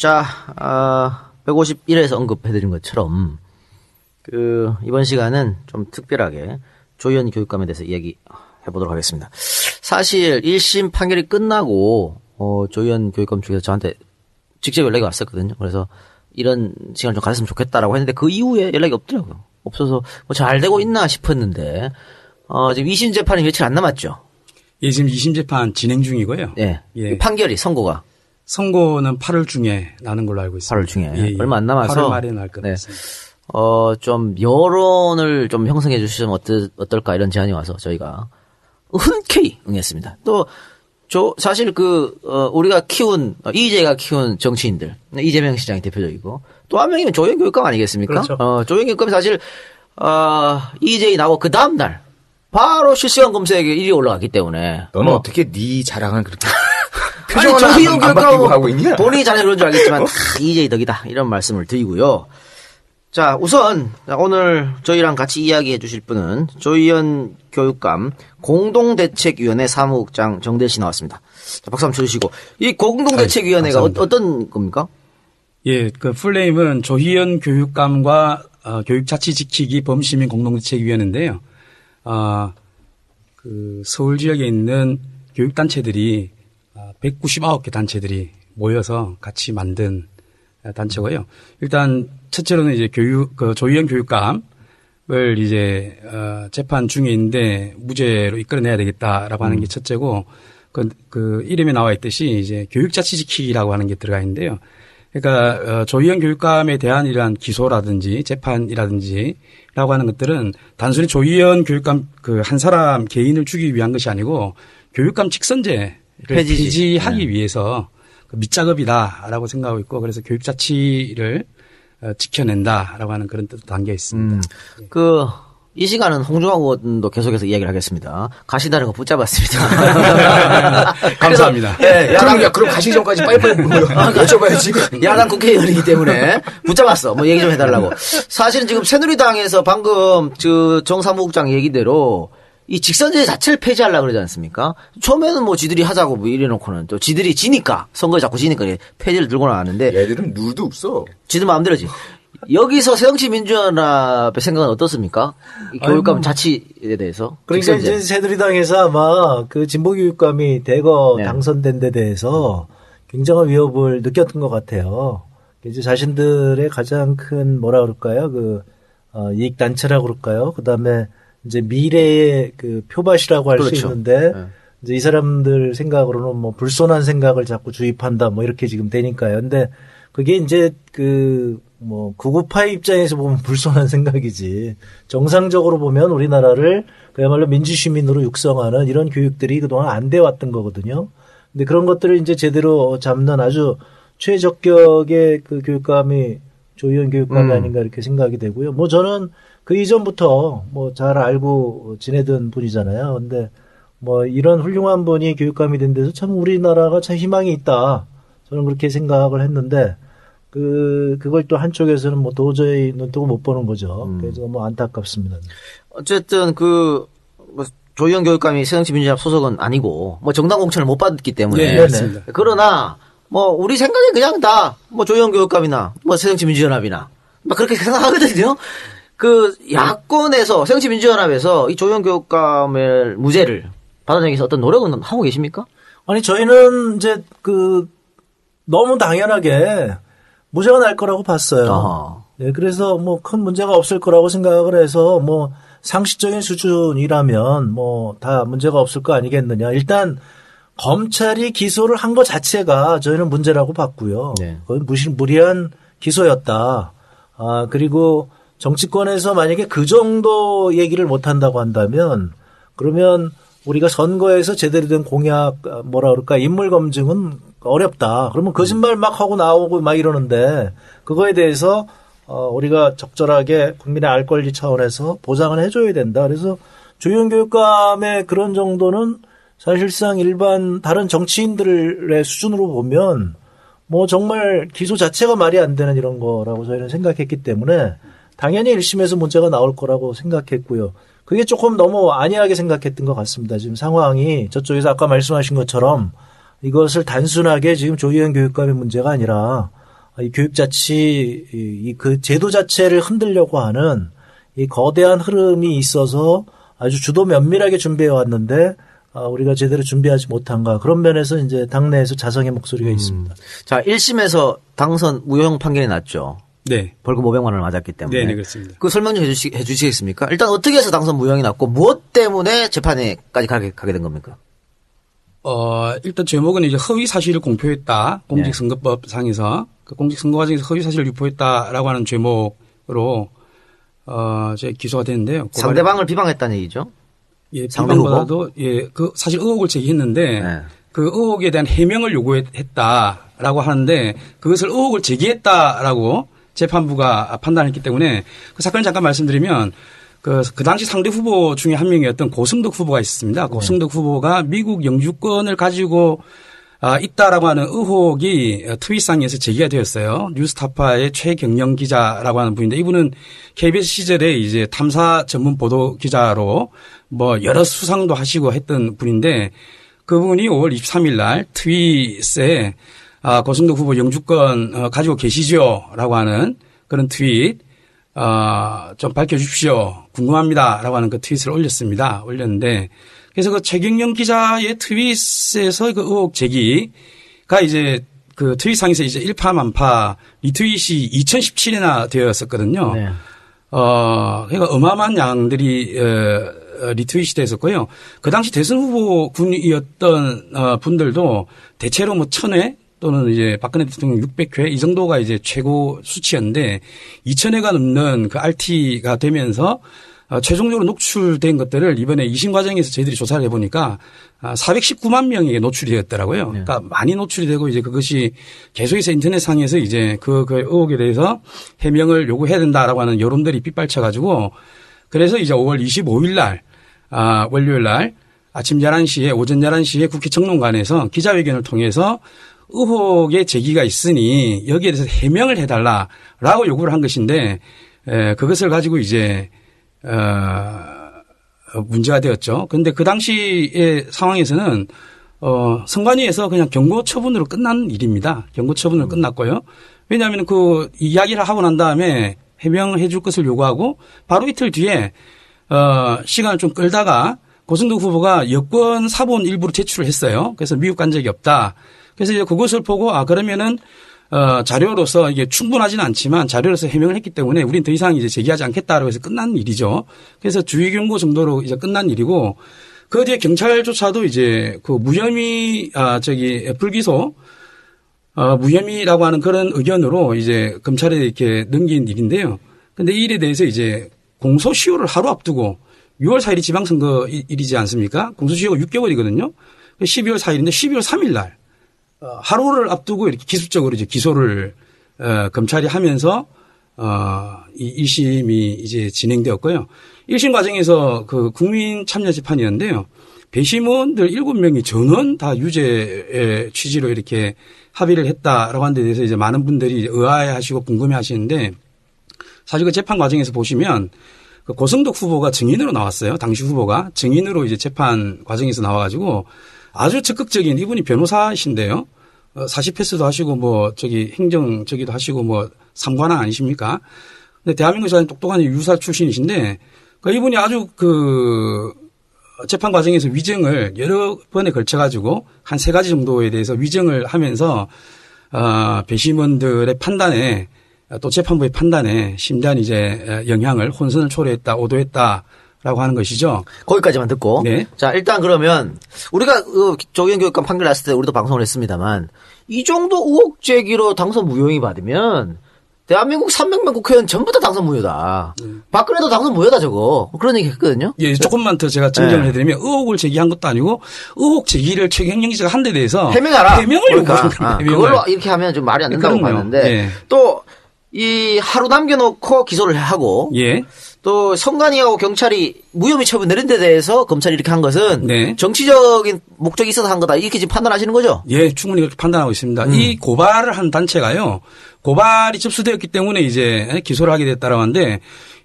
자, 151에서 언급해드린 것처럼 이번 시간은 좀 특별하게 조희연 교육감에 대해서 이야기해보도록 하겠습니다. 사실 1심 판결이 끝나고 조희연 교육감 측에서 저한테 직접 연락이 왔었거든요. 그래서 이런 시간을 좀 가졌으면 좋겠다라고 했는데 그 이후에 연락이 없더라고요. 없어서 뭐 잘 되고 있나 싶었는데 지금 2심 재판이 며칠 안 남았죠? 예, 지금 2심 재판 진행 중이고요. 네. 예. 판결이 선고는 8월 중에 나는 걸로 알고 있습니다. 8월 중에. 예. 얼마 안 남아서 8월 말에 날 것 같습니다. 좀 여론을 좀 형성해 주시면 어떨까 이런 제안이 와서 저희가 흔쾌히 응했습니다. 또 사실 우리가 키운 이재가 키운 정치인들, 이재명 시장이 대표적이고 또 한 명이면 조희연 교육감 아니겠습니까? 그렇죠. 조희연 교육감이 사실 이재이 나고 그 다음 날 바로 실시간 검색에 1위 올라갔기 때문에. 너는 어떻게 네 자랑을 그렇게 표정은 조희연 안 바뀌고 하고 교육감 있냐? 본인이 잘해 그런 줄 알겠지만 다 이재이 덕이다 이런 말씀을 드리고요. 자, 우선 오늘 저희랑 같이 이야기해 주실 분은 조희연 교육감 공동대책위원회 사무국장 정대일 씨 나왔습니다. 자, 박수 한번 쳐주시고. 이 공동대책위원회가 어떤 겁니까? 예, 그 풀네임은 조희연 교육감과 교육자치 지키기 범시민 공동대책위원회인데요. 그 서울 지역에 있는 교육단체들이 199개 단체들이 모여서 같이 만든 단체고요. 일단 첫째로는 이제 조희연 교육감을 이제 재판 중에 있는데 무죄로 이끌어내야 되겠다라고 하는 게 첫째고, 그 이름에 나와 있듯이 이제 교육자치 지키기라고 하는 게 들어가 있는데요. 그러니까 조희연 교육감에 대한 이러한 기소라든지 재판이라든지라고 하는 것들은 단순히 조희연 교육감 한 사람 개인을 주기 위한 것이 아니고 교육감 직선제를 폐지하기 위해서 밑작업이다라고 생각하고 있고, 그래서 교육자치를 지켜낸다라고 하는 그런 뜻도 담겨 있습니다. 이 시간은 홍종학 의원도 계속해서 이야기를 하겠습니다. 가시다는 거 붙잡았습니다. 감사합니다. 네, 그럼 가시기 전까지 빨리빨리 여쭤봐야지. 야당 국회의원이기 때문에 붙잡았어. 뭐 얘기 좀 해달라고. 사실은 지금 새누리당에서 방금 정사무국장 얘기대로 이 직선제 자체를 폐지하려고 그러지 않습니까? 처음에는 뭐 지들이 하자고 뭐 이래놓고는 또 지들이 지니까, 선거에 자꾸 지니까 폐지를 들고 나왔는데. 얘들은 룰도 없어. 지들 마음대로지. 여기서 새정치민주연합의 생각은 어떻습니까? 이 교육감 자치에 대해서. 그러니까 이제 새누리당에서 아마 그 진보교육감이 대거 당선된 데 대해서 굉장한 위협을 느꼈던 것 같아요. 이제 자신들의 가장 큰 뭐라 그럴까요? 이익단체라고 그럴까요? 그 다음에 이제 미래의 표밭이라고 할 수 있는데, 이제 이 사람들 생각으로는 뭐 불손한 생각을 자꾸 주입한다 뭐 이렇게 지금 되니까요. 근데 그게 이제 구구파의 입장에서 보면 불손한 생각이지. 정상적으로 보면 우리나라를 그야말로 민주시민으로 육성하는 이런 교육들이 그동안 안 돼 왔던 거거든요. 근데 그런 것들을 이제 제대로 잡는 아주 최적격의 그 교육감이 조희연 교육감이 아닌가 이렇게 생각이 되고요. 뭐 저는 그 이전부터 뭐 잘 알고 지내던 분이잖아요. 근데 뭐 이런 훌륭한 분이 교육감이 된 데서 참 우리나라가 참 희망이 있다. 저는 그렇게 생각을 했는데, 그걸 또 한쪽에서는 뭐 도저히 눈뜨고 못 보는 거죠. 그래서 뭐 안타깝습니다. 어쨌든 조희연 교육감이 새정치민주연합 소속은 아니고, 뭐 정당 공천을 못 받았기 때문에. 네, 맞습니다. 그러나, 뭐 우리 생각에 그냥 뭐 조희연 교육감이나, 뭐 새정치민주연합이나, 막 그렇게 생각하거든요. 야권에서, 새정치민주연합에서 이 조희연 교육감의 무죄를 받아내기 위해서 어떤 노력은 하고 계십니까? 아니, 저희는 이제 너무 당연하게 무죄가 날 거라고 봤어요. 네, 그래서 뭐 큰 문제가 없을 거라고 생각을 해서 뭐 상식적인 수준이라면 뭐 다 문제가 없을 거 아니겠느냐. 일단 검찰이 기소를 한 것 자체가 저희는 문제라고 봤고요. 네. 그건 무리한 기소였다. 그리고 정치권에서 만약에 그 정도 얘기를 못 한다고 한다면, 그러면 우리가 선거에서 제대로 된 공약, 인물 검증은 어렵다. 그러면 거짓말 막 하고 나오고 막 이러는데, 그거에 대해서 우리가 적절하게 국민의 알 권리 차원에서 보장을 해줘야 된다. 그래서 조희연 교육감의 그런 정도는 사실상 일반 다른 정치인들의 수준으로 보면 뭐 정말 기소 자체가 말이 안 되는 이런 거라고 저희는 생각했기 때문에 당연히 1심에서 문제가 나올 거라고 생각했고요. 그게 조금 너무 안이하게 생각했던 것 같습니다. 지금 상황이 저쪽에서 아까 말씀하신 것처럼 이것을 단순하게 지금 조희연 교육감의 문제가 아니라 이 교육자치 그 제도 자체를 흔들려고 하는 이 거대한 흐름이 있어서 아주 주도 면밀하게 준비해 왔는데 우리가 제대로 준비하지 못한가 그런 면에서 이제 당내에서 자성의 목소리가 있습니다. 자, 1심에서 당선 무효형 판결이 났죠. 네. 벌금 500만 원을 맞았기 때문에. 네, 그렇습니다. 그 설명 좀 해주시겠습니까? 일단 어떻게 해서 당선 무효형이 났고 무엇 때문에 재판에까지 가게 된 겁니까? 일단 제목은 이제 허위 사실을 공표했다. 공직선거법상에서 그 공직선거 과정에서 허위 사실을 유포했다라고 하는 제목으로 제 기소가 됐는데요. 상대방을 비방했다는 얘기죠. 예, 비방보다도 예, 그 사실 의혹을 제기했는데 네. 그 의혹에 대한 해명을 요구했다라고 하는데 그것을 의혹을 제기했다라고 재판부가 판단했기 때문에 그 사건을 잠깐 말씀드리면 그 당시 상대 후보 중에 한 명이었던 고승덕 후보가 있었습니다. 고승덕 후보가 미국 영주권을 가지고 있다라고 하는 의혹이 트윗상에서 제기가 되었어요. 뉴스타파의 최경영 기자라고 하는 분인데 이분은 KBS 시절에 이제 탐사 전문 보도 기자로 뭐 여러 수상도 하시고 했던 분인데 그분이 5월 23일 날 트윗에 고승덕 후보 영주권 가지고 계시죠라고 하는 그런 트윗 좀 밝혀주십시오. 궁금합니다라고 하는 그 트윗을 올렸는데 그래서 그 최경영 기자의 트윗에서 그 의혹 제기가 이제 그 트윗상에서 이제 일파만파 리트윗이 2017에나 되었었거든요. 네. 그러니까 어마어마한 양들이 리트윗이 됐었고요. 그 당시 대선 후보군이었던 분들도 대체로 뭐 1000회 또는 이제 박근혜 대통령 600회 이 정도가 이제 최고 수치였는데 2000회가 넘는 그 RT가 되면서 최종적으로 녹출된 것들을 이번에 2심 과정에서 저희들이 조사를 해보니까 419만 명에게 노출이 되었더라고요. 네. 그러니까 많이 노출이 되고 이제 그것이 계속해서 인터넷상에서 이제 그 의혹에 대해서 해명을 요구해야 된다라고 하는 여론들이 빗발쳐가지고 그래서 이제 5월 25일 날, 월요일 날 아침 11시에 오전 11시에 국회 청론관에서 기자회견을 통해서 의혹의 제기가 있으니 여기에 대해서 해명을 해달라라고 요구를 한 것인데 그것을 가지고 이제 문제가 되었죠. 그런데 그 당시의 상황에서는 선관위에서 그냥 경고 처분으로 끝난 일입니다. 경고 처분으로 끝났고요. 왜냐하면 그 이야기를 하고 난 다음에 해명해 줄 것을 요구하고 바로 이틀 뒤에 시간을 좀 끌다가 고승덕 후보가 여권 사본 일부를 제출을 했어요. 그래서 미국 간 적이 없다. 그래서 이제 그것을 보고 그러면은 자료로서 이게 충분하지는 않지만 자료로서 해명을 했기 때문에 우리는 더 이상 이제 제기하지 않겠다라고 해서 끝난 일이죠. 그래서 주의 경고 정도로 이제 끝난 일이고 그 뒤에 경찰조차도 이제 그 무혐의 불기소 무혐의라고 하는 그런 의견으로 이제 검찰에 이렇게 넘긴 일인데요. 근데 이 일에 대해서 이제 공소시효를 하루 앞두고 6월 4일이 지방선거 일이지 않습니까? 공소시효가 6개월이거든요. 12월 4일인데 12월 3일 날 하루를 앞두고 이렇게 기습적으로 이제 기소를 검찰이 하면서 2심이 이제 진행되었고요. 1심 과정에서 그 국민 참여 재판이었는데요. 배심원들 7명이 전원 다 유죄의 취지로 이렇게 합의를 했다라고 하는 데 대해서 이제 많은 분들이 의아해 하시고 궁금해 하시는데 사실 그 재판 과정에서 보시면 그 고승덕 후보가 증인으로 나왔어요. 당시 후보가 증인으로 이제 재판 과정에서 나와가지고 아주 적극적인 이분이 변호사이신데요. 사시 패스도 하시고 뭐 행정 저기도 하시고 뭐 삼관왕 아니십니까? 근데 대한민국에서 똑똑한 유사 출신이신데 그 이분이 아주 그 재판 과정에서 위증을 여러 번에 걸쳐가지고 한 3가지 정도에 대해서 위증을 하면서 배심원들의 판단에 또 재판부의 판단에 심대한 이제 영향을 혼선을 초래했다, 오도했다라고 하는 것이죠. 거기까지만 듣고. 네. 자, 일단 그러면 우리가 조기현 교육감 판결 났을 때 우리도 방송을 했습니다만 이 정도 의혹 제기로 당선 무효형이 받으면 대한민국 300명 국회의원 전부 다 당선 무효다. 박근혜도 당선 무효다 저거. 그런 얘기 했거든요. 예, 조금만 더 제가 정정을 해드리면 의혹을 제기한 것도 아니고 의혹 제기를 최경영 기자가 한 데 대해서 해명하라. 해명을 요구하는 겁니다. 그걸로 이렇게 하면 좀 말이 안 된다고 봤는데 예. 또 이 하루 남겨놓고 기소를 하고 예. 또 선관위하고 경찰이 무혐의 처분 내린 데 대해서 검찰이 이렇게 한 것은 네. 정치적인 목적이 있어서 한 거다. 이렇게 지금 판단하시는 거죠? 예, 충분히 그렇게 판단하고 있습니다. 이 고발을 한 단체가요. 고발이 접수되었기 때문에 이제 기소를 하게 됐다라고 하는데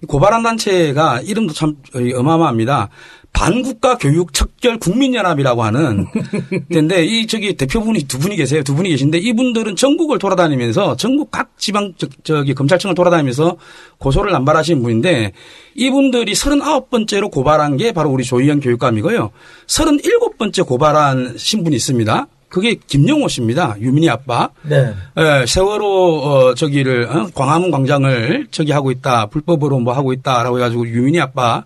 고발한 단체가 이름도 참 어마어마합니다. 반국가 교육 척결 국민연합이라고 하는 데인데 이 저기 대표분이 두 분이 계세요. 두 분이 계신데 이분들은 전국을 돌아다니면서 전국 각 지방 저기 검찰청을 돌아다니면서 고소를 남발하신 분인데 이분들이 39번째로 고발한 게 바로 우리 조희연 교육감이고요. 37번째 고발한 신분이 있습니다. 그게 김영호 씨입니다. 유민희 아빠. 네. 예, 세월호 저기를 광화문 광장을 저기 하고 있다. 불법으로 뭐 하고 있다라고 해가지고 유민희 아빠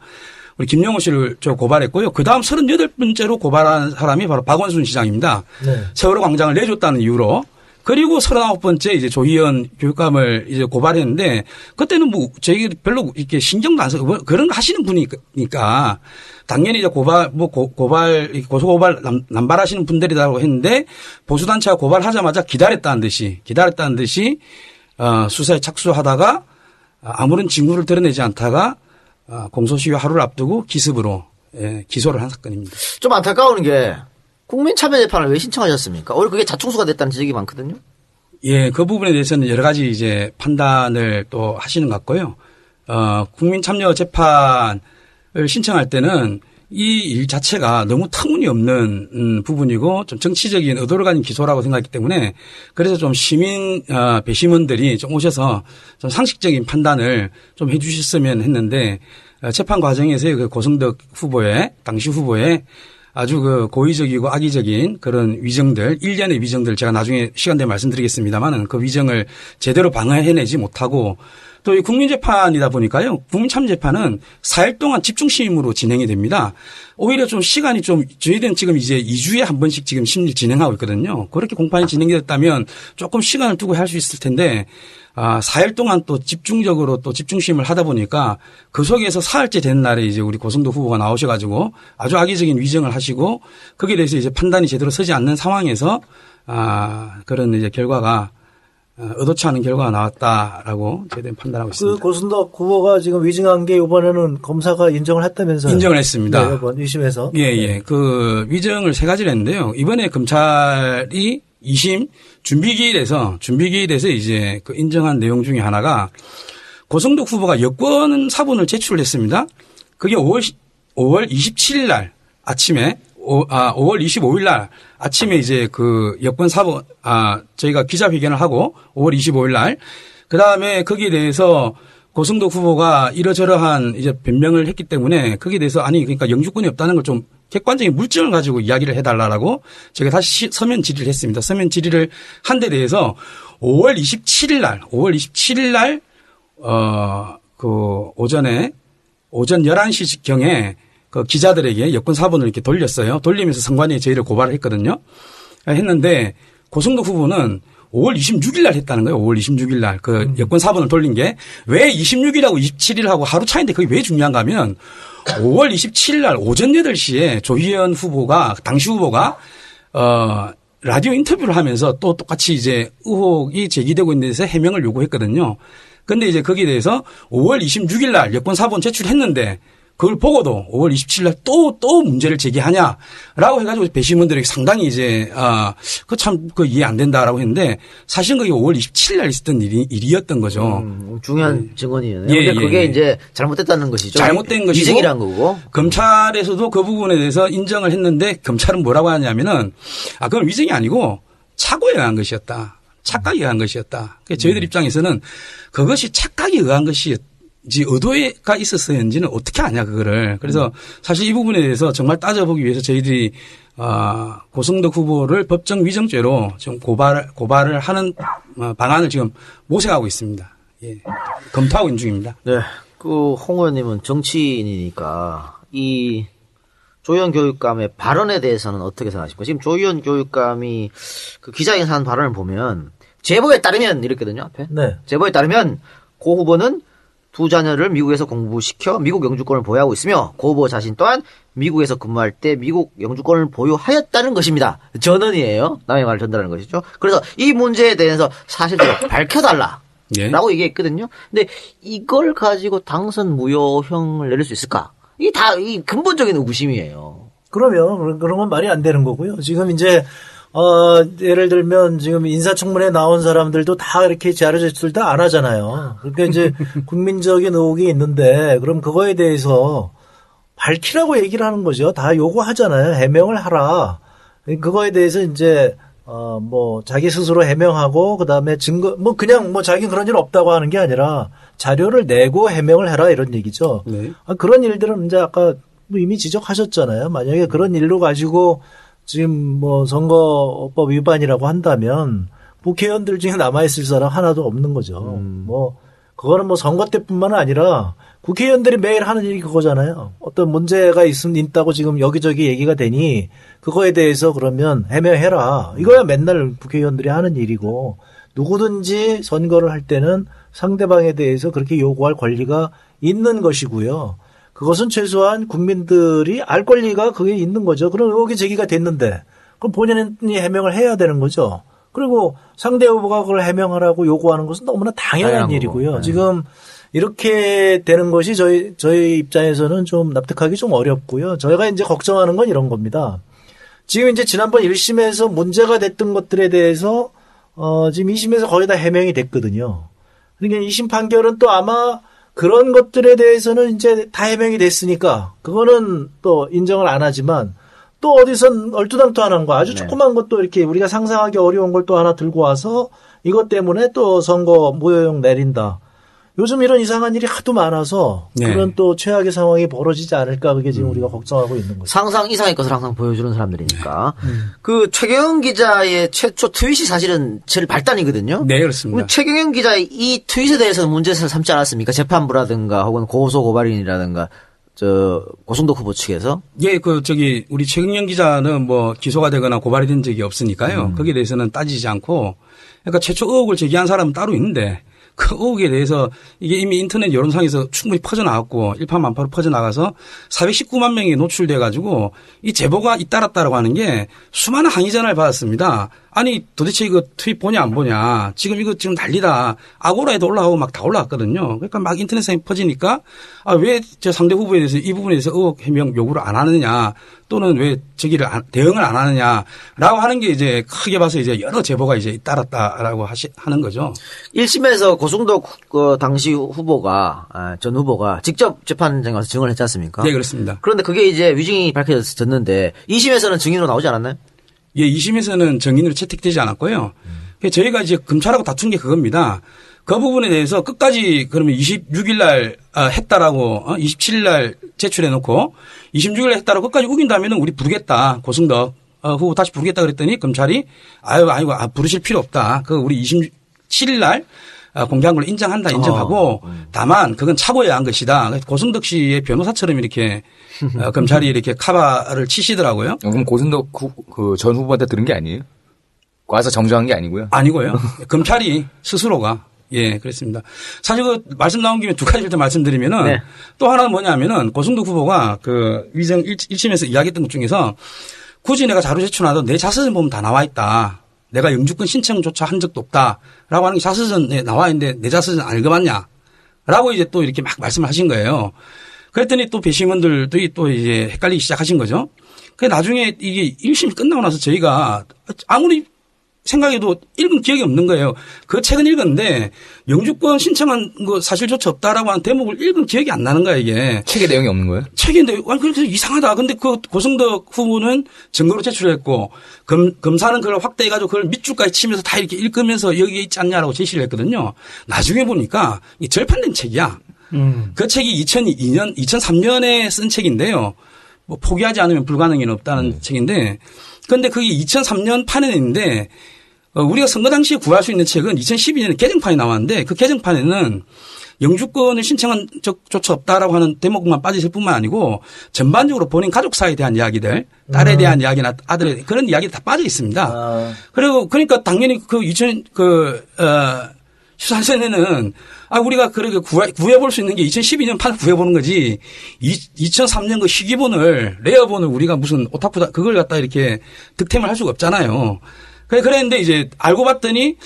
우리 김영호 씨를 저 고발했고요. 그다음 38번째로 고발한 사람이 바로 박원순 시장입니다. 네. 세월호 광장을 내줬다는 이유로. 그리고 39번째 이제 조희연 교육감을 이제 고발했는데 그때는 뭐 저희 별로 이렇게 신경도 안 쓰고 그런 거 하시는 분이니까 당연히 이제 고소고발 남발하시는 분들이라고 했는데 보수단체가 고발하자마자 기다렸다는 듯이 수사에 착수하다가 아무런 징후를 드러내지 않다가 공소시효 하루를 앞두고 기습으로 기소를 한 사건입니다. 좀 안타까운 게 국민참여재판을 왜 신청하셨습니까? 오히려 그게 자충수가 됐다는 지적이 많거든요. 예, 그 부분에 대해서는 여러 가지 이제 판단을 또 하시는 것 같고요. 국민참여재판을 신청할 때는 이 일 자체가 너무 터무니없는 부분이고 좀 정치적인 의도를 가진 기소라고 생각했기 때문에 그래서 좀 시민 배심원들이 좀 오셔서 좀 상식적인 판단을 좀 해 주셨으면 했는데 재판 과정에서의 그 고성덕 후보의 당시 후보의 아주 그 고의적이고 악의적인 그런 위정들, 일련의 위정들 제가 나중에 시간 되면 말씀드리겠습니다만은 그 위정을 제대로 방어해내지 못하고 또 이 국민재판이다 보니까요. 국민참여재판은 4일 동안 집중심으로 진행이 됩니다. 오히려 좀 시간이 좀 저희들은 지금 이제 2주에 한 번씩 지금 심리 진행하고 있거든요. 그렇게 공판이 진행이 됐다면 조금 시간을 두고 할 수 있을 텐데 4일 동안 또 집중적으로 또 집중심을 하다 보니까 그 속에서 사흘째 된 날에 이제 우리 고성도 후보가 나오셔가지고 아주 악의적인 위정을 하시고 거기에 대해서 이제 판단이 제대로 서지 않는 상황에서 그런 이제 결과가 의도치 않은 결과가 나왔다라고 저희들은 판단하고 있습니다. 그 고순덕 후보가 지금 위증한 게 이번에는 검사가 인정을 했다면서요? 인정을 했습니다. 네, 이번 2심에서. 예. 그 위증을 3가지를 했는데요. 이번에 검찰이 2심 준비기일에서 이제 그 인정한 내용 중에 하나가 고성덕 후보가 여권 사본을 제출했습니다. 그게 5월 27일 날 아침에 5월 25일 날 아침에 이제 그 여권 사본 저희가 기자회견을 하고 5월 25일 날 그다음에 거기에 대해서 고성덕 후보가 이러저러한 이제 변명을 했기 때문에 거기에 대해서 그러니까 영주권이 없다는 걸 좀 객관적인 물증을 가지고 이야기를 해달라고 제가 다시 서면 질의를 했습니다. 서면 질의를 한 데 대해서 5월 27일 날 그 오전 11시 경에 그 기자들에게 여권 사본을 이렇게 돌렸어요. 돌리면서 선관위에 저희를 고발을 했거든요. 했는데 고성덕 후보는 5월 26일 날 했다는 거예요. 5월 26일 날 그 여권 사본을 돌린 게 왜 26일하고 27일하고 하루 차이인데 그게 왜 중요한가 하면 5월 27일 날 오전 8시에 조희연 후보가 당시 후보가 라디오 인터뷰를 하면서 또 똑같이 이제 의혹이 제기되고 있는 데서 해명을 요구했거든요. 근데 이제 거기에 대해서 5월 26일 날 여권 사본 제출했는데 그걸 보고도 5월 27일 날 또 문제를 제기하냐라고 해가지고 배심원들에게 상당히 이제 그 이해 안 된다라고 했는데 사실은 그게 5월 27일 날 있었던 일이었던 거죠. 중요한 증언이네요. 근데 그게 이제 잘못됐다는 것이죠. 잘못된 것이고 위증이란 거고. 검찰에서도 그 부분에 대해서 인정을 했는데 검찰은 뭐라고 하냐면은 그건 위증이 아니고 착오에 의한 것이었다. 착각에 의한 것이었다. 그러니까 저희들 입장에서는 그것이 착각에 의한 것이 의도가 있었는지는 어떻게 아냐 그거를. 그래서 사실 이 부분에 대해서 정말 따져보기 위해서 저희들이 고성덕 후보를 법정 위정죄로 지금 고발을 하는 방안을 지금 모색하고 있습니다. 예. 검토하고 있는 중입니다. 네. 그 홍 의원님은 정치인이니까 이 조희연 교육감의 발언에 대해서는 어떻게 생각하십니까? 지금 조희연 교육감이 그 기자회견에서 한 발언을 보면 제보에 따르면 이랬거든요. 앞에. 네. 제보에 따르면 고 후보는 두 자녀를 미국에서 공부시켜 미국 영주권을 보유하고 있으며 고 후보 자신 또한 미국에서 근무할 때 미국 영주권을 보유하였다는 것입니다. 전언이에요. 남의 말을 전달하는 것이죠. 그래서 이 문제에 대해서 사실대로 밝혀달라. 예. 라고 얘기했거든요. 근데 이걸 가지고 당선 무효형을 내릴 수 있을까? 이게 다 이 근본적인 의구심이에요. 그러면 그런 건 말이 안 되는 거고요. 지금 이제 예를 들면 지금 인사청문회에 나온 사람들도 다 이렇게 자료 제출 다 안 하잖아요. 그러니까 이제 국민적인 의혹이 있는데 그럼 그거에 대해서 밝히라고 얘기를 하는 거죠. 다 요구하잖아요. 해명을 하라. 그거에 대해서 이제 뭐 자기 스스로 해명하고 그다음에 증거 뭐 그냥 뭐 자기 그런 일 없다고 하는 게 아니라 자료를 내고 해명을 해라 이런 얘기죠. 네. 그런 일들은 이제 아까 이미 지적하셨잖아요. 만약에 그런 일로 가지고 지금 뭐 선거법 위반이라고 한다면 국회의원들 중에 남아있을 사람 하나도 없는 거죠. 뭐 그거는 뭐 선거 때뿐만 아니라 국회의원들이 매일 하는 일이 그거잖아요. 어떤 문제가 있다고 지금 여기저기 얘기가 되니 그거에 대해서 그러면 해명해라. 이거야 맨날 국회의원들이 하는 일이고 누구든지 선거를 할 때는 상대방에 대해서 그렇게 요구할 권리가 있는 것이고요. 그것은 최소한 국민들이 알 권리가 그게 있는 거죠. 그럼 의혹이 제기가 됐는데 그럼 본인이 해명을 해야 되는 거죠. 그리고 상대 후보가 그걸 해명하라고 요구하는 것은 너무나 당연한 일이고요. 지금 이렇게 되는 것이 저희 입장에서는 좀 납득하기 좀 어렵고요. 저희가 이제 걱정하는 건 이런 겁니다. 지금 이제 지난번 1심에서 문제가 됐던 것들에 대해서 지금 2심에서 거의 다 해명이 됐거든요. 그러니까 2심 판결은 또 아마 그런 것들에 대해서는 이제 다 해명이 됐으니까 그거는 또 인정을 안 하지만 또 어디선 얼토당토하는 거 아주 조그만 것도 이렇게 우리가 상상하기 어려운 걸 또 하나 들고 와서 이것 때문에 또 선거 무효용 내린다. 요즘 이런 이상한 일이 하도 많아서 그런 또 최악의 상황이 벌어지지 않을까 그게 지금 우리가 걱정하고 있는 거죠. 상상 이상의 것을 항상 보여주는 사람들이니까. 그 최경영 기자의 최초 트윗이 사실은 제일 발단이거든요. 네, 그렇습니다. 최경영 기자의 이 트윗에 대해서는 문제를 삼지 않았습니까? 재판부라든가 혹은 고소 고발인이라든가 고승덕 후보 측에서? 예, 우리 최경영 기자는 뭐 기소가 되거나 고발이 된 적이 없으니까요. 거기에 대해서는 따지지 않고 그러니까 최초 의혹을 제기한 사람은 따로 있는데 그 의혹에 대해서 이게 이미 인터넷 여론상에서 충분히 퍼져나갔고 일파만파로 퍼져나가서 419만 명이 노출돼 가지고 이 제보가 잇따랐다라고 하는 게 수많은 항의 전화를 받았습니다. 아니 도대체 이거 트윗 보냐 안 보냐. 지금 이거 지금 난리다. 아고라에도 올라오고 막 다 올라왔거든요. 그러니까 막 인터넷상에 퍼지니까 왜 저 상대 후보에 대해서 이 부분에 대해서 의혹 해명 요구를 안 하느냐 또는 왜 대응을 안 하느냐라고 하는 게 이제 크게 봐서 이제 여러 제보가 이제 잇따랐다라고 하는 거죠. 1심에서 고승덕 당시 후보가 전 후보가 직접 재판장에 와서 증언을 했지 않습니까? 네, 그렇습니다. 그런데 그게 이제 위증이 밝혀졌는데 2심에서는 증인으로 나오지 않았나요? 예, 2심에서는 증인으로 채택되지 않았고요. 저희가 이제 검찰하고 다툰 게 그겁니다. 그 부분에 대해서 끝까지 그러면 26일 날 했다라고 27일 날 제출해 놓고 26일 날 했다라고 끝까지 우긴다면은 우리 부르겠다. 고승덕 후보 다시 부르겠다 그랬더니 검찰이 아이고 부르실 필요 없다. 그 우리 27일 날 공개한 걸 인정하고 다만 그건 착오해야 한 것이다. 고승덕 씨의 변호사처럼 이렇게 검찰이 이렇게 카바를 치시더라고요. 그럼 고승덕 전 후보한테 들은 게 아니에요? 와서 정정한 게 아니고요? 아니고요. 검찰이 스스로가 예, 그렇습니다. 사실 말씀 나온 김에 두 가지를 더 말씀드리면은 또 하나는 뭐냐면은 고승덕 후보가 위증 1심에서 이야기했던 것 중에서 굳이 내가 자료 제출하도 내 자서전 보면 다 나와 있다. 내가 영주권 신청조차 한 적도 없다라고 하는 게 자서전에 나와 있는데 내 자서전 안 읽어봤냐라고 이제 또 이렇게 막 말씀을 하신 거예요. 그랬더니 또 배심원들도 또 이제 헷갈리기 시작하신 거죠. 그 나중에 이게 1심이 끝나고 나서 저희가 아무리 생각해도 읽은 기억이 없는 거예요. 그 책은 읽었는데 영주권 신청한 거 사실조차 없다라고 하는 대목을 읽은 기억이 안 나는 거야 이게. 책에 내용이 없는 거예요? 책인데 그래서 이상하다. 근데 그 고승덕 후보는 증거로 제출했고 검사는 그걸 확대해가지고 그걸 밑줄까지 치면서 다 이렇게 읽으면서 여기에 있지 않냐라고 제시를 했거든요. 나중에 보니까 이 절판된 책이야. 그 책이 2003년에 쓴 책인데요. 뭐 포기하지 않으면 불가능은 없다는 책인데 그런데 그게 2003년 판에 있는데 우리가 선거 당시에 구할 수 있는 책은 2012년에 개정판이 나왔는데 그 개정판에는 영주권을 신청한 적조차 없다라고 하는 대목만 빠졌을 뿐만 아니고 전반적으로 본인 가족사에 대한 이야기들, 딸에 대한 이야기나 아들에 그런 이야기 다 빠져 있습니다. 그리고 그러니까 당연히 13년에는 우리가 그렇게 구해볼 수 있는 게 2012년 판을 구해보는 거지 2003년 그 희귀본을 레어본을 우리가 무슨 오타쿠다 그걸 갖다 이렇게 득템을 할 수가 없잖아요. 그랬는데 이제 알고 봤더니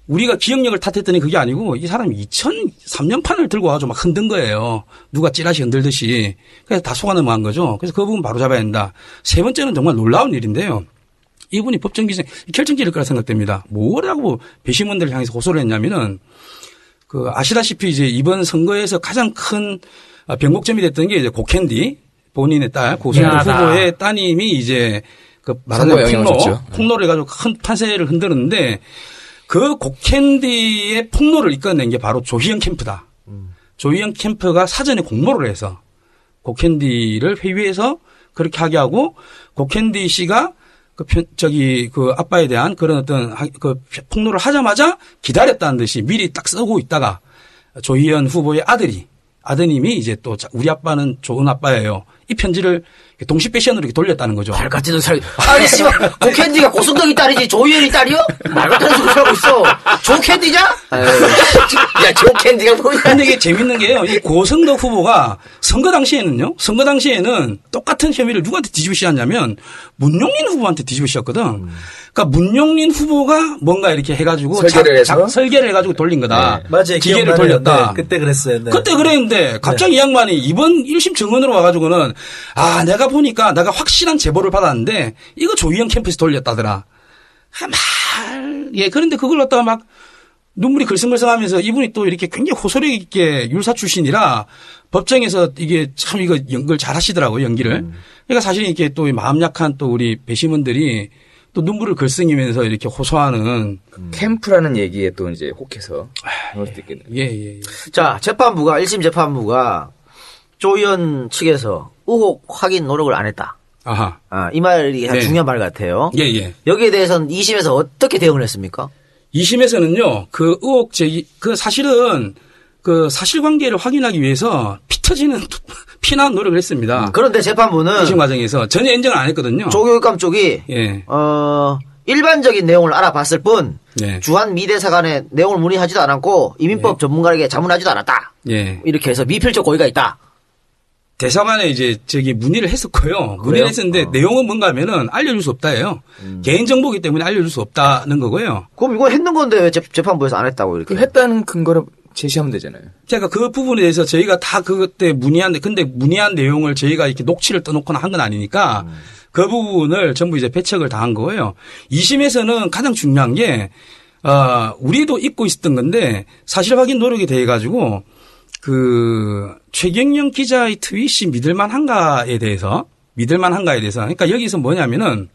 우리가 기억력을 탓했더니 그게 아니고 이 사람이 2003년 판을 들고 와가지고 막 흔든 거예요. 누가 찌라시 흔들듯이. 그래서 다 속아 넘어간 거죠. 그래서 그 부분 바로 잡아야 된다. 세 번째는 정말 놀라운 일인데요. 이분이 결정지일 거라 생각됩니다. 뭐라고 배심원들을 향해서 고소를 했냐면은 아시다시피 이제 이번 선거에서 가장 큰 변곡점이 됐던 게 이제 고캔디 본인의 딸 고승도 후보의 따님이 이제 그 말하자면 폭로를 해가지고 큰 판세를 흔들었는데 그 곡캔디의 폭로를 이끌어낸 게 바로 조희연 캠프다. 조희연 캠프가 사전에 공모를 해서 곡캔디를 회유해서 그렇게 하게 하고 곡캔디 씨가 그 아빠에 대한 그런 어떤 그 폭로를 하자마자 기다렸다는 듯이 미리 딱 쓰고 있다가 조희연 후보의 아드님이 이제 또 우리 아빠는 좋은 아빠예요. 이 편지를 동시 패션으로 이렇게 돌렸다는 거죠. 말 같지도 살. 아니, 씨발, 고캔디가 고승덕이 딸이지 조희연이 딸이요? 말 같은 소리 하고 있어. 조캔디냐? 야, 조캔디가 뭐야? 근데 이게 재밌는 게요. 이 고승덕 후보가 선거 당시에는 똑같은 혐의를 누구한테 뒤집어 씌웠냐면 문용린 후보한테 뒤집어 씌웠거든. 그러니까 문용린 후보가 뭔가 이렇게 해가지고 설계를 해가지고 돌린 거다. 네. 맞아요. 기계를 돌렸다. 네, 그때 그랬어요. 네. 그때 그랬는데 갑자기 이 양반이 이번 1심 증언으로 와가지고는 내가 보니까 내가 확실한 제보를 받았는데 이거 조희연 캠프에서 돌렸다더라. 그런데 그걸 갖다가 막 눈물이 글썽글썽하면서 이분이 또 이렇게 굉장히 호소력 있게 율사 출신이라 법정에서 이게 참 이거 연기를 잘 하시더라고요, 연기를. 그러니까 사실 이렇게 또 마음 약한 또 우리 배심원들이 또 눈물을 글썽이면서 이렇게 호소하는 캠프라는 얘기에 또 이제 혹해서 그럴 수도 있겠네요. 예. 자, 1심 재판부가 조희연 측에서 의혹 확인 노력을 안 했다. 아하. 이 말이 중요한 말 같아요. 예. 여기에 대해서는 2심에서 어떻게 대응을 했습니까? 2심에서는요, 그 의혹 제기, 사실은 그 사실관계를 확인하기 위해서 피 터지는 피난 노력을 했습니다. 그런데 재판부는 2심 과정에서 전혀 인정을 안 했거든요. 조교육감 쪽이 일반적인 내용을 알아봤을 뿐 주한 미대사관의 내용을 문의하지도 않았고 이민법 전문가에게 자문하지도 않았다. 이렇게 해서 미필적 고의가 있다. 대사관에 이제 문의를 했었고요. 문의를 했었는데 내용은 뭔가 하면은 알려줄 수 없다예요. 개인정보이기 때문에 알려줄 수 없다는 거고요. 그럼 이거 했는 건데 왜 재판부에서 안 했다고 이렇게? 했다는 근거를 제시하면 되잖아요. 제가 그 부분에 대해서 저희가 다 그때 근데 문의한 내용을 저희가 이렇게 녹취를 떠놓거나 한 건 아니니까 그 부분을 전부 이제 배척을 당한 거예요. 2심에서는 가장 중요한 게, 우리도 잊고 있었던 건데 사실 확인 노력에 대해 가지고 최경영 기자의 트윗이 믿을만한가에 대해서 그러니까 여기서 뭐냐면은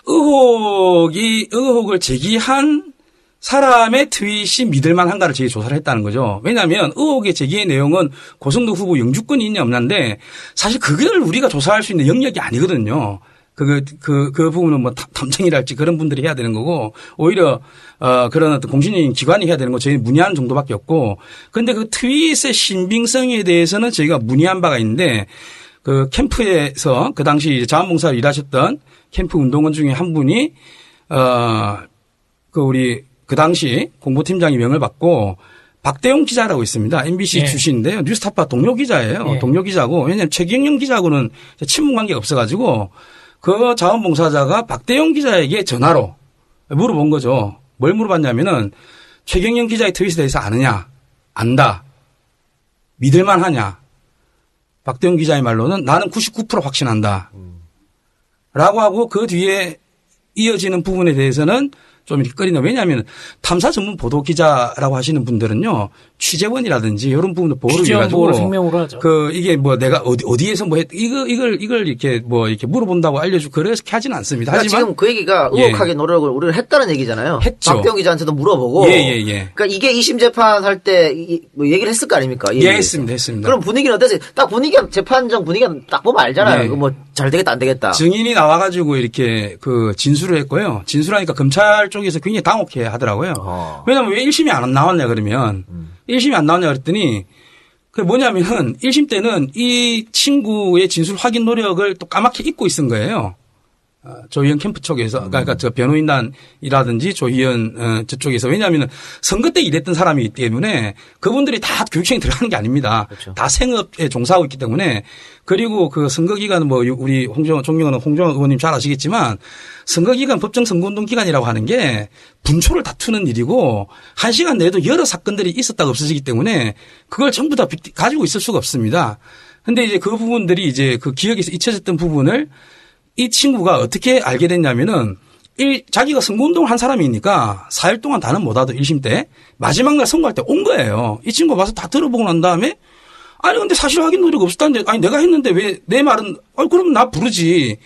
의혹을 제기한 사람의 트윗이 믿을만한가를 저희 조사를 했다는 거죠. 왜냐하면 의혹의 제기의 내용은 고승덕 후보 영주권이 있냐 없냐인데 사실 그걸 우리가 조사할 수 있는 영역이 아니거든요. 그 부분은 뭐 탐정이랄지 그런 분들이 해야 되는 거고 오히려 그런 어떤 공신력인 기관이 해야 되는 거 저희는 문의하는 정도밖에 없고 근데 그 트윗의 신빙성에 대해서는 저희가 문의한 바가 있는데 그 캠프에서 그 당시 자원봉사를 일하셨던 캠프 운동원 중에 한 분이 그 당시 공보팀장이 명을 받고 박대용 기자라고 있습니다. MBC 출신인데요. 뉴스타파 동료 기자예요. 동료 기자고 왜냐하면 최경영 기자하고는 친분 관계가 없어가지고 그 자원봉사자가 박대용 기자에게 전화로 물어본 거죠. 뭘 물어봤냐면은 최경영 기자의 트윗에 대해서 아느냐, 안다, 믿을만하냐. 박대용 기자의 말로는 나는 99% 확신한다. 라고 하고 그 뒤에 이어지는 부분에 대해서는 좀 이렇게 꺼리는 왜냐하면 탐사 전문 보도 기자라고 하시는 분들은요 취재원이라든지 이런 부분을 보호를 해가지고 생명으로 하죠. 이게 뭐 내가 어디에서 뭐 이걸 이렇게 뭐 이렇게 물어본다고 알려주고 그렇게 하지는 않습니다. 그러니까 하지만 지금 그 얘기가 의혹하게 노력을 우리가 했다는 얘기잖아요. 했죠. 박대용 기자한테도 물어보고. 그러니까 이게 2심 재판할 때 뭐 얘기를 했을 거 아닙니까? 했습니다. 그럼 분위기는 어땠어요? 딱 재판정 분위기가 딱 보면 알잖아요. 뭐 잘 되겠다 안 되겠다. 증인이 나와가지고 이렇게 진술을 했고요. 진술하니까 검찰 쪽에서 굉장히 당혹해 하더라고요. 왜냐하면 왜 1심이 안 나왔냐 그러면 1심이 안 나왔냐 그랬더니 그게 뭐냐면은 1심 때는 이 친구의 진술 확인 노력을 또 까맣게 잊고 있은 거예요. 조희연 캠프 쪽에서 그러니까 저 변호인단이라든지 조희연 저쪽에서 왜냐하면 선거 때 일했던 사람이기 때문에 그분들이 다 교육청에 들어가는 게 아닙니다. 그렇죠. 다 생업에 종사하고 있기 때문에 그리고 그 선거 기간은 뭐 우리 존경하는 홍정호 의원님 잘 아시겠지만 선거 기간 법정 선거운동 기간이라고 하는 게 분초를 다투는 일이고 1시간 내에도 여러 사건들이 있었다가 없어지기 때문에 그걸 전부 다 가지고 있을 수가 없습니다. 근데 이제 그 부분들이 이제 그 기억에서 잊혀졌던 부분을 이 친구가 어떻게 알게 됐냐면은 자기가 선거운동을 한 사람이니까 4일 동안 다는 못하도 1심 때 마지막 날 선거할 때 온 거예요. 이 친구가 와서 다 들어보고 난 다음에 아니 근데 사실 확인 노력 없었다는데 아니 내가 했는데 왜 내 말은 그럼 나 부르지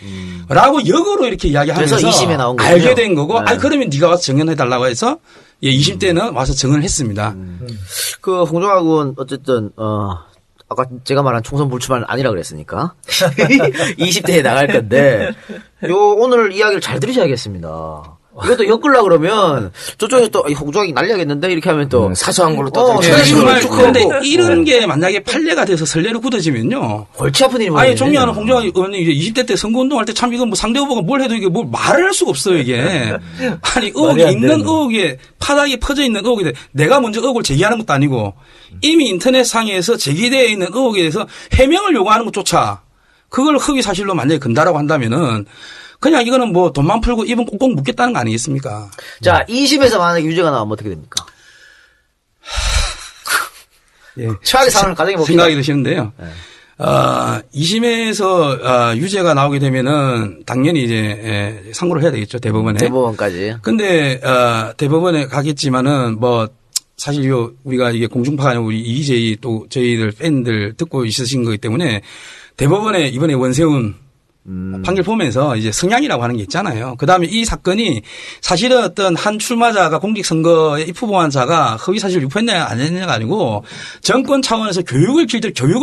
라고 역으로 이렇게 이야기하면서 그래서 2심에 나온 거군요. 알게 된 거고 네. 아니 그러면 네가 와서 증언해 달라고 해서 2심 때는 와서 증언을 했습니다. 그 홍종학 의원 어쨌든 아까 제가 말한 총선 불출마는 아니라 그랬으니까 20대에 나갈 건데 오늘 이야기를 잘 들으셔야겠습니다. 이것도 엮으려 그러면 저쪽에 또 홍종학이 날려야겠는데 이렇게 하면 또 사소한 걸로 또 정말 그런데 이런 게 만약에 판례가 돼서 선례로 굳어지면요. 골치 아픈 일이 아니 존경하는 홍종학 의원이 이제 20대 때 선거운동할 때 참 이건 뭐 상대 후보가 뭘 해도 이게 뭘 말을 할 수가 없어요 이게. 아니 의혹이 있는 의혹에 파닥이 퍼져 있는 의혹에 내가 먼저 의혹을 제기하는 것도 아니고 이미 인터넷 상에서 제기되어 있는 의혹에 대해서 해명을 요구하는 것조차 그걸 허위 사실로 만약에 건다라고 한다면은 그냥 이거는 뭐 돈만 풀고 입은 꽁꽁 묶겠다는 거 아니겠습니까? 자, 2심에서 만약에 유죄가 나오면 어떻게 됩니까? 예. 최악의 상황을 가정해 봅시다. 생각이 드시는데요. 네. 2심에서 유죄가 나오게 되면은 당연히 이제 상고를 해야 되겠죠. 대법원에. 대법원까지. 근데 대법원에 가겠지만은 뭐 사실 우리가 이게 공중파가 아니고 우리 EJ 또 저희들 팬들 듣고 있으신 거기 때문에 대법원에 이번에 원세훈 판결 보면서 이제 성향이라고 하는 게 있잖아요. 그 다음에 이 사건이 사실은 어떤 한 출마자가 공직선거에 입후보한 자가 허위 사실을 유포했냐 안 했냐가 아니고 정권 차원에서 교육을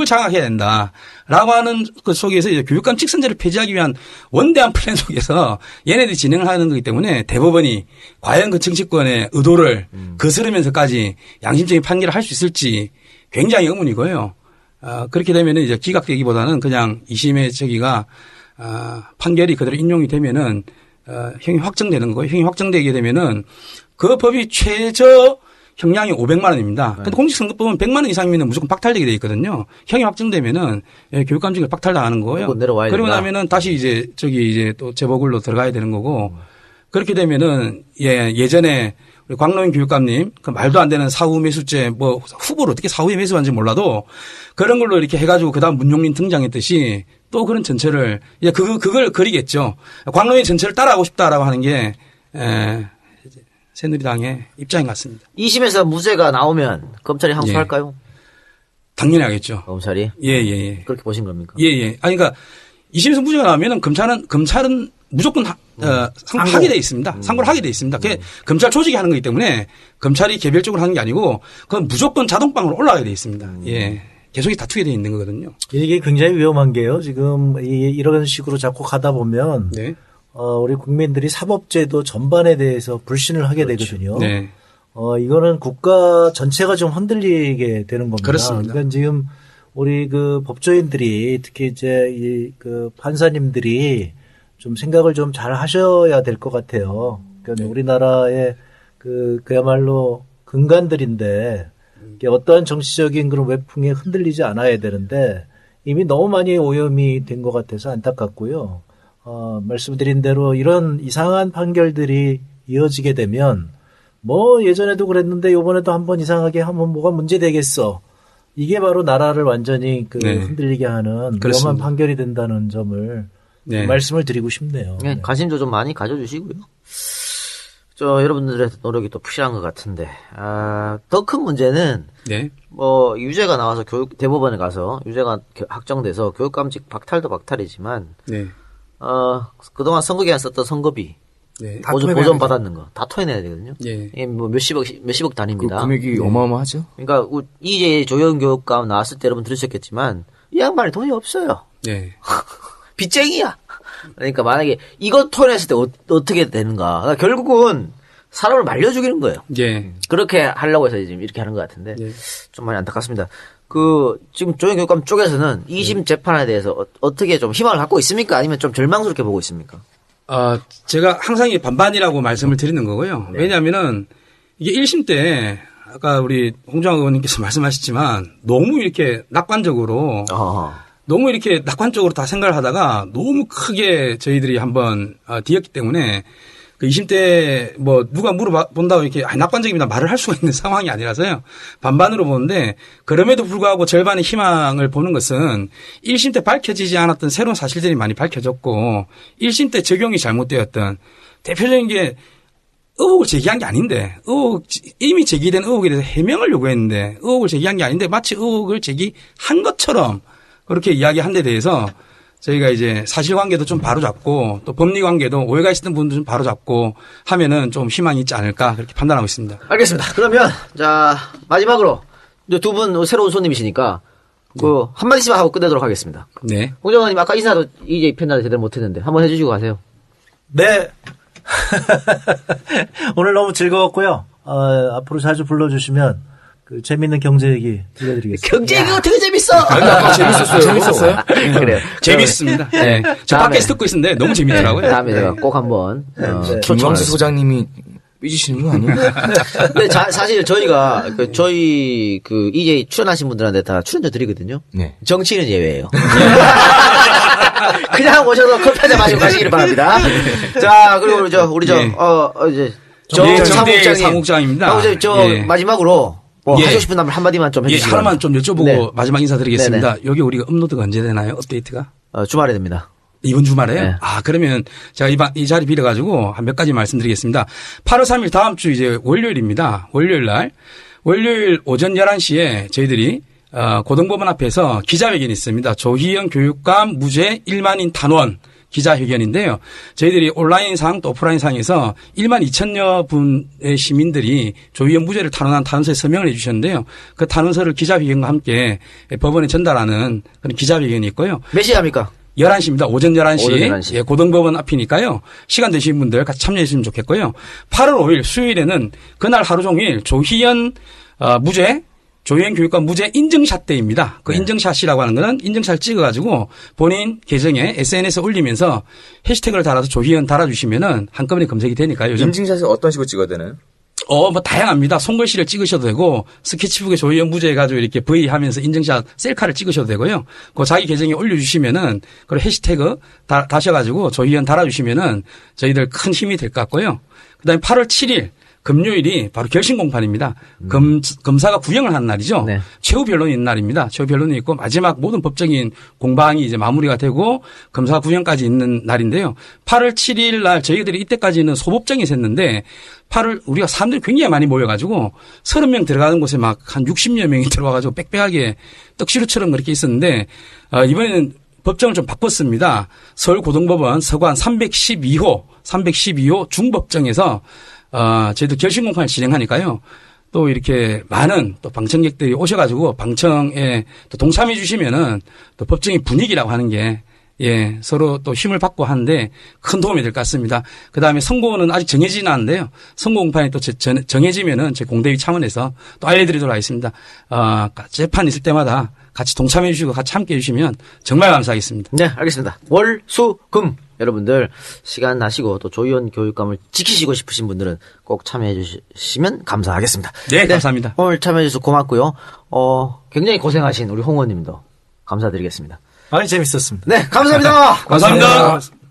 장악해야 된다라고 하는 그 속에서 이제 교육감 직선제를 폐지하기 위한 원대한 플랜 속에서 얘네들이 진행을 하는 거기 때문에 대법원이 과연 그 정치권의 의도를 거스르면서까지 양심적인 판결을 할 수 있을지 굉장히 의문이고요. 그렇게 되면 이제 기각되기보다는 그냥 2심의 저기가 판결이 그대로 인용이 되면은 형이 확정되는 거예요. 형이 확정되게 되면은 그 법이 최저 형량이 500만 원입니다. 근데 공직선거법은 100만 원 이상이면 무조건 박탈되게 돼 있거든요. 형이 확정되면은 교육감직을 박탈당하는 거예요. 그러고 나면은 다시 이제 이제 또 재보궐로 들어가야 되는 거고 그렇게 되면은 예전에 우리 광노인 교육감님 그 말도 안 되는 사후 매수죄 뭐 후보를 어떻게 사후에 매수한지 몰라도 그런 걸로 이렇게 해가지고 그다음 문용민 등장했듯이 또 그런 전체를 이제 그걸 그리겠죠. 광노인 전체를 따라하고 싶다라고 하는 게 새누리당의 입장인 것 같습니다. 2심에서 무죄가 나오면 검찰이 항소할까요? 당연히 하겠죠. 검찰이? 예. 그렇게 보신 겁니까? 예. 아니 그러니까 2심에서 무죄가 나오면은 검찰은 무조건 하게 돼 있습니다. 상고를 하게 돼 있습니다. 그게 검찰 조직이 하는 거기 때문에 검찰이 개별적으로 하는 게 아니고 그건 무조건 자동방으로 올라가게 돼 있습니다. 예. 계속 다투게 돼 있는 거거든요. 이게 굉장히 위험한 게요. 지금 이런 식으로 자꾸 가다 보면 네. 우리 국민들이 사법제도 전반에 대해서 불신을 하게 되거든요. 네. 이거는 국가 전체가 좀 흔들리게 되는 겁니다. 그렇습니다. 그러니까 지금 우리 그 법조인들이 특히 이제 그 판사님들이 좀 생각을 좀 잘 하셔야 될 것 같아요. 그러니까 우리나라의 그야말로 근간들인데 어떠한 정치적인 그런 외풍에 흔들리지 않아야 되는데 이미 너무 많이 오염이 된 것 같아서 안타깝고요. 말씀드린 대로 이런 이상한 판결들이 이어지게 되면 뭐 예전에도 그랬는데 이번에도 한번 이상하게 하면 뭐가 문제되겠어. 이게 바로 나라를 완전히 흔들리게 하는 그렇습니다. 위험한 판결이 된다는 점을 말씀을 드리고 싶네요. 네, 관심도 좀 많이 가져주시고요. 여러분들의 노력이 또 부실한 것 같은데, 더 큰 문제는, 뭐, 유죄가 나와서 대법원에 가서 유죄가 확정돼서 교육감직 박탈도 박탈이지만, 그동안 선거기간 썼던 선거비, 보전 받았는 거, 다 토해내야 되거든요. 이게 뭐 몇십억 단위입니다. 그 금액이 어마어마하죠? 그러니까, 이제 조영 교육감 나왔을 때 여러분 들으셨겠지만, 이 양반이 돈이 없어요. 빚쟁이야. 그러니까 만약에 이거 토해냈을 때 어떻게 되는가. 그러니까 결국은 사람을 말려 죽이는 거예요. 그렇게 하려고 해서 지금 이렇게 하는 것 같은데 좀 많이 안타깝습니다. 지금 조영 교육감 쪽에서는 2심 재판에 대해서 어떻게 좀 희망을 갖고 있습니까? 아니면 좀 절망스럽게 보고 있습니까? 제가 항상 반반이라고 말씀을 드리는 거고요. 왜냐하면은 이게 1심 때 아까 우리 홍종학 의원님께서 말씀하셨지만 너무 이렇게 낙관적으로 너무 이렇게 낙관적으로 다 생각을 하다가 너무 크게 저희들이 한번 뒤였기 때문에 그 2심 때 뭐 누가 물어본다고 이렇게 낙관적입니다 말을 할 수가 있는 상황이 아니라서요. 반반으로 보는데 그럼에도 불구하고 절반의 희망을 보는 것은 1심 때 밝혀지지 않았던 새로운 사실들이 많이 밝혀졌고 1심 때 적용이 잘못되었던 대표적인 게 의혹을 제기한 게 아닌데 이미 제기된 의혹에 대해서 해명을 요구했는데 의혹을 제기한 게 아닌데 마치 의혹을 제기한 것처럼 그렇게 이야기한 데 대해서 저희가 이제 사실관계도 좀 바로잡고 또 법리관계도 오해가 있었던 부분도 좀 바로잡고 하면은 좀 희망이 있지 않을까 그렇게 판단하고 있습니다. 알겠습니다. 그러면 자 마지막으로 두 분 새로운 손님이시니까 그 한마디씩만 하고 끝내도록 하겠습니다. 네. 홍정원님 아까 인사도 EJ 팬한테 제대로 못했는데 한번 해주시고 가세요. 네. 오늘 너무 즐거웠고요. 앞으로 자주 불러주시면 그 재밌는 경제 얘기 들려드리겠습니다. 경제 얘기가 되게 재밌어. 재밌었어요. 재밌었어요? 그래요. 재밌습니다. 네. 저 밖에서 듣고 있었는데 너무 재밌더라고요. 다음에 제가 꼭 한번 김광수 소장님이 삐지시는 거 아니에요? 근데 사실 저희가 저희 그 EJ 출연하신 분들한테 다 출연료 드리거든요. 네. 정치인은 예외예요. 그냥 오셔서 커피 한잔 마시고 가시기를 바랍니다. 자, 그리고 이제 정대 사무국장입니다. 마지막으로 하시고 싶은 말 한마디만 좀 해주시죠. 하나만 좀 여쭤보고 네. 마지막 인사드리겠습니다. 네네. 여기 우리가 업로드가 언제 되나요? 업데이트가? 주말에 됩니다. 이번 주말에요? 네. 그러면 제가 이 자리 빌어가지고 한 몇 가지 말씀드리겠습니다. 8월 3일 다음 주 이제 월요일입니다. 월요일 오전 11시에 저희들이 고등법원 앞에서 기자회견이 있습니다. 조희연 교육감 무죄 1만인 탄원 기자회견인데요. 저희들이 온라인상 또 오프라인상에서 1만 2천여 분의 시민들이 조희연 무죄를 탄원한 탄원서에 서명을 해 주셨는데요. 그 탄원서를 기자회견과 함께 법원에 전달하는 그런 기자회견이 있고요. 몇 시에 합니까? 11시입니다. 오전 11시. 오전 11시. 예, 고등법원 앞이니까요. 시간 되시는 분들 같이 참여해 주시면 좋겠고요. 8월 5일 수요일에는 그날 하루 종일 조희연 조희연 교육감 무죄 인증샷 데이입니다. 그 인증샷이라고 하는 거는 인증샷을 찍어가지고 본인 계정에 SNS에 올리면서 해시태그를 달아서 조희연 달아주시면은 한꺼번에 검색이 되니까요. 요즘 인증샷을 어떤 식으로 찍어야 되나요? 다양합니다. 손글씨를 찍으셔도 되고 스케치북에 조희연 무죄 해가지고 이렇게 V 하면서 인증샷 셀카를 찍으셔도 되고요. 그 자기 계정에 올려주시면은 그 해시태그 다셔가지고 조희연 달아주시면은 저희들 큰 힘이 될 것 같고요. 그다음에 8월 7일 금요일이 바로 결심 공판입니다. 검사가 구형을 한 날이죠. 네. 최후 변론이 있는 날입니다. 최후 변론이 있고 마지막 모든 법적인 공방이 이제 마무리가 되고 검사 구형까지 있는 날인데요. 8월 7일 날 저희들이 이때까지는 소법정이 샜는데 우리가 사람들이 굉장히 많이 모여가지고 30명 들어가는 곳에 막 한 60여 명이 들어와가지고 빽빽하게 떡시루처럼 그렇게 있었는데 이번에는 법정을 좀 바꿨습니다. 서울고등법원 서관 312호 중법정에서 저희도 결심 공판을 진행하니까요. 또 이렇게 많은 또 방청객들이 오셔가지고 방청에 또 동참해 주시면은 또 법정의 분위기라고 하는 게 서로 또 힘을 받고 하는데 큰 도움이 될 것 같습니다. 그 다음에 선고는 아직 정해지진 않은데요. 선고 공판이 또 정해지면은 제 공대위 차원에서 또 알려드리도록 하겠습니다. 재판 있을 때마다 같이 동참해 주시고 같이 함께 해 주시면 정말 감사하겠습니다. 네, 알겠습니다. 월, 수, 금. 여러분들 시간 나시고 또 조희연 교육감을 지키시고 싶으신 분들은 꼭 참여해 주시면 감사하겠습니다. 네, 감사합니다. 오늘 참여해 주셔서 고맙고요. 굉장히 고생하신 우리 홍 의원님도 감사드리겠습니다. 많이 재밌었습니다. 네, 감사합니다. 감사합니다.